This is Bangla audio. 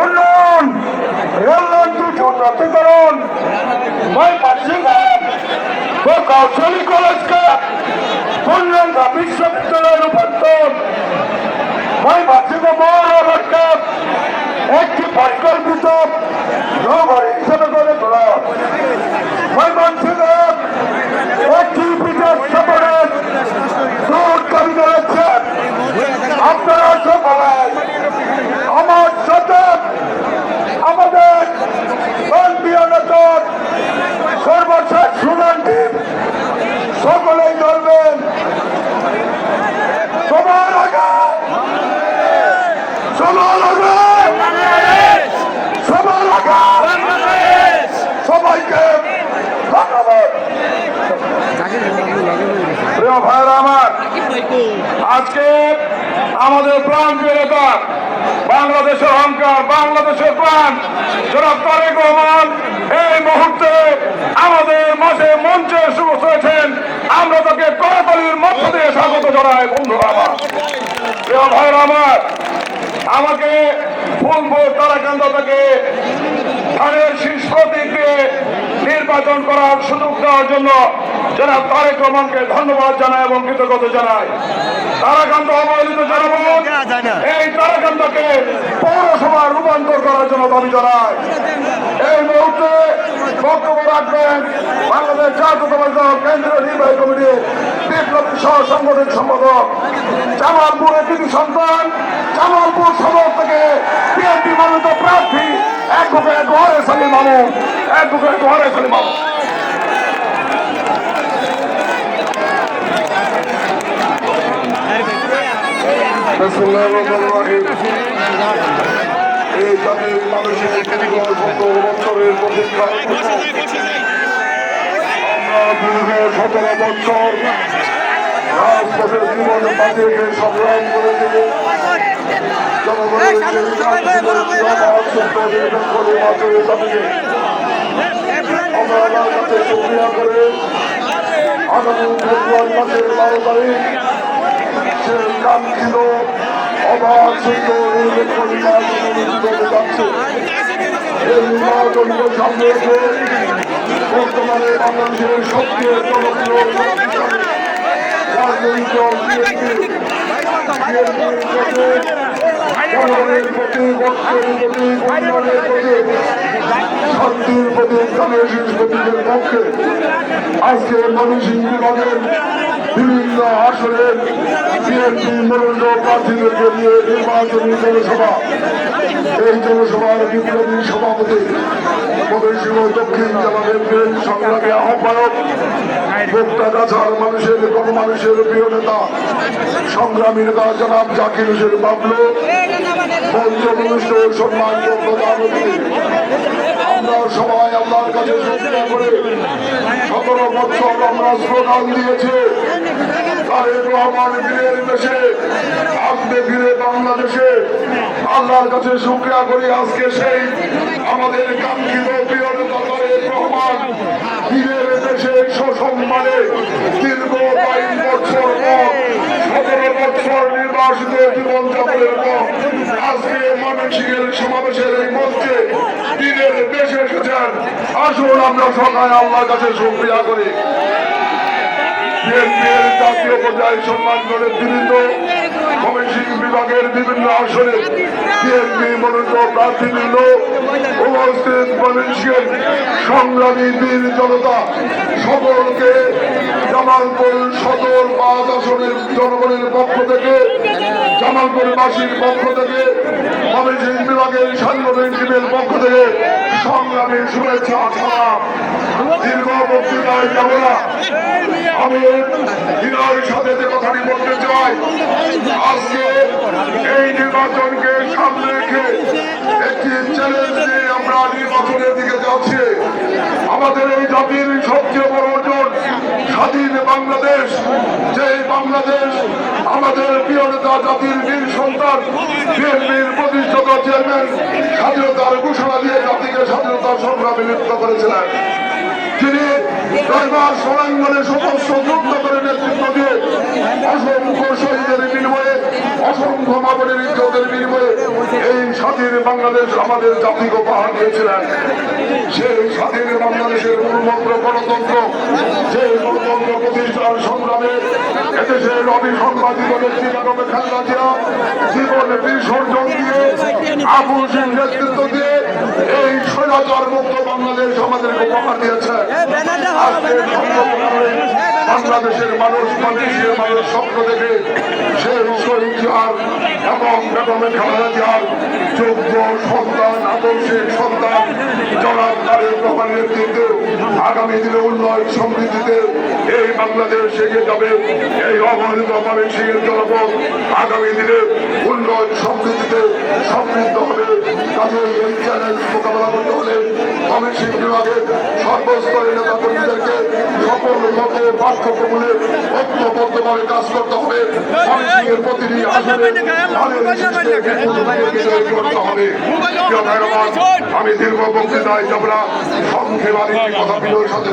উন্নয়ন, রেললাইন দুটি উন্নতিকরণ, কৌশলী কলেজকে পূর্ণাঙ্গ বিশ্ববিদ্যালয়ে রূপান্তর, মহানগরকে একটি পরিকল্পিত নগরী হিসেবে গড়ে তোলা, ময়মনসিংহে একটি বিদেশ সফরের দূর দাবি করেছেন। আপনারা সকলে আমার সাথে আমাদের সর্বশেষ শুনানটি সকলেই ধরবেন। সবার আগে সবাইকে ধন্যবাদ। প্রিয় ভাইরা আমার, আজকে আমাদের প্রাণ প্রিয়তা, বাংলাদেশের অহংকার, বাংলাদেশের প্রাণ জনাব তারেক রহমান এই মুহূর্তে আমাদের মাঝে মঞ্চে শুরু হয়েছেন। আমরা তাকে করতালির মধ্য দিয়ে স্বাগত জানাই। বন্ধুরা আমার, প্রিয় ভাইরা আমার, আমাকে ফুলপুর তারাকান্দা থেকে ধানের শীর্ষ প্রতীক দিয়ে নির্বাচন করার সুযোগ দেওয়ার জন্য জনাব তারেক রহমানকে ধন্যবাদ জানাই এবং কৃতজ্ঞতা জানাই। তারাকান্দা অবহেলিত জনগণ এই তারাকান্দাকে পৌরসভায় রূপান্তর করার জন্য দাবি জানায়। এই মুহূর্তে বক্তব্য রাখবেন বাংলাদেশ জাতীয়তাবাদী দল কেন্দ্রীয় নির্বাহী কমিটির বিপ্লবী সহ সাংগঠনিক সম্পাদক, জামালপুরের কৃতি সন্তান, জামালপুর সদর থেকে বিএনপি মনোনীত প্রার্থী অ্যাডভোকেট ওয়ারেস আলী মামু। অ্যাডভোকেট ওয়ারেস আলী মামু। এই জাতির মানুষের বছরের প্রতীক্ষা, আমরা দীর্ঘ 17 বছর রাজপথের জীবন বাঁচিয়ে সংগ্রাম করেছি। জনগণের আমরা কাছে শুকরিয়া করে আগামী ফেব্রুয়ারি মাসের 12 তারিখ সেই কাঙ্ক্ষিত অবাধ সুন্দর নির্বাচন যাচ্ছে। এই নির্বাচনকে সামনে রেখে বর্তমানে বাংলাদেশের সবচেয়ে জনপ্রিয় রাজনৈতিক দল জনগণের প্রতি, বর্ষের প্রতি, উন্নয়নের প্রতি, শান্তির প্রতি, ধানের শীষ প্রতীকের পক্ষে আজকে ময়মনসিংহ বিভাগের বিভিন্ন আসনের বিএনপি মনোনীত প্রার্থীদেরকে নিয়ে নির্বাচনী জনসভা। এই জনসভার বিপ্লবী সভাপতি, ময়মনসিংহ দক্ষিণ জেলা বিএনপির সংগ্রামী আহ্বায়ক, ভোক্তাগাছার মানুষের গণমানুষের প্রিয় নেতা, সংগ্রামী নেতা জনাব জাকির হোসেন বাবলু, মঞ্চমনুষ্ঠ সম্মানিত প্রধান অতিথি, আমরা সবাই আল্লাহর কাছে শুকরিয়া করে 17 বছর আমরা স্লোগান দিয়েছি তারেক রহমান ফিরে দেশে, আপনি ফিরে বাংলাদেশে। আল্লাহর কাছে শুকরিয়া করি আজকে সেই আমাদের কাঙ্ক্ষিত প্রিয় নেতা তারেক রহমান ফিরে দেশে সসম্মানে দীর্ঘ 22 বছর পর, 17 বছর নির্বাসিত জীবনযাপনের পর আজকে ময়মনসিংহের সমাবেশের এই মঞ্চে দিনের দেশে এসেছেন। আসুন আমরা সবাই আল্লাহর কাছে শুকরিয়া করি। বিএনপির জাতীয় পর্যায়ে সম্মানিত নেতৃবৃন্দ, ময়মনসিংহ বিভাগের বিভিন্ন আসনে বিএনপি মনোনীত প্রার্থীবৃন্দ, উপস্থিত ময়মনসিংহের সংগ্রামী বীর জনতা, সকলকে জামালপুর সদর 5 আসনের জনগণের পক্ষ থেকে, জামালপুরবাসীর পক্ষ থেকে, ময়মনসিংহ বিভাগের সাংগঠনিক টিমের পক্ষ থেকে সংগ্রামী শুভেচ্ছা সালাম। দীর্ঘ বক্তৃতায় যাব না, আমি বিনয়ের সাথে যে কথাটি বলতে চাই, আজকে এই নির্বাচনকে সামনে রেখে একটি চ্যালেঞ্জ নিয়ে আমরা নির্বাচনের দিকে যাচ্ছি। আমাদের এই জাতির সবচেয়ে বড় অর্জন স্বাধীন বাংলাদেশ, যে বাংলাদেশ আমাদের প্রিয় নেতা জাতির বীর সন্তান বিএনপির প্রতিষ্ঠাতা চেয়ারম্যান স্বাধীনতার ঘোষণা দিয়ে জাতিকে স্বাধীনতার সংগ্রামে লিপ্ত করেছিলেন। যিনি 9 মাস রণাঙ্গনে সমস্ত যুদ্ধ করে নেতৃত্ব দিয়ে অসংখ্য শহীদের বিনিময়ে অসংখ্য মাবনের ইজ্জতের বিনিময়ে এই স্বাধীন বাংলাদেশ আমাদের জাতিকে উপহার দিয়েছিলেন। সেই স্বাধীন বাংলাদেশের মূলমন্ত্র গণতন্ত্র, সেই গণতন্ত্র প্রতিষ্ঠার সংগ্রামে এদেশের অবিসংবাদিত ব্যক্তি বেগম খালেদা জিয়া জীবন বিসর্জন দিয়ে আপসীন নেতৃত্ব দিয়ে এই স্বৈরাচার মুক্ত বাংলাদেশ আমাদেরকে উপহার দিয়েছে। আজকের বাংলাদেশের মানুষ বাংলাদেশের মানুষ স্বপ্ন দেখে সেই শহীদ জিয়ার এবং বেগম খালেদা জিয়ার যোগ্য সন্তান, আদর্শের সন্তান জনাব তারেক রহমানের নেতৃত্বে আগামী দিনে উন্নয়ন সমৃদ্ধিতে এই বাংলাদেশ এগিয়ে যাবে। এই অবহেলিত ময়মনসিংহের জনপদ আগামী দিনে উন্নয়ন সমৃদ্ধিতে সমৃদ্ধ হবে। কাজে এই চ্যালেঞ্জ মোকাবেলা করতে হলে ময়মনসিংহ বিভাগের সর্বস্তরের নেতা কর্মীদেরকে সকল মত পার্থক্য বলে ঐক্যবদ্ধভাবে কাজ করতে হবে। ময়মনসিংহের প্রতিটি আসনে করতে হবে। আমি দীর্ঘ বক্তৃতায় আমরা সংক্ষেপ কথা বিনয়ের সাথে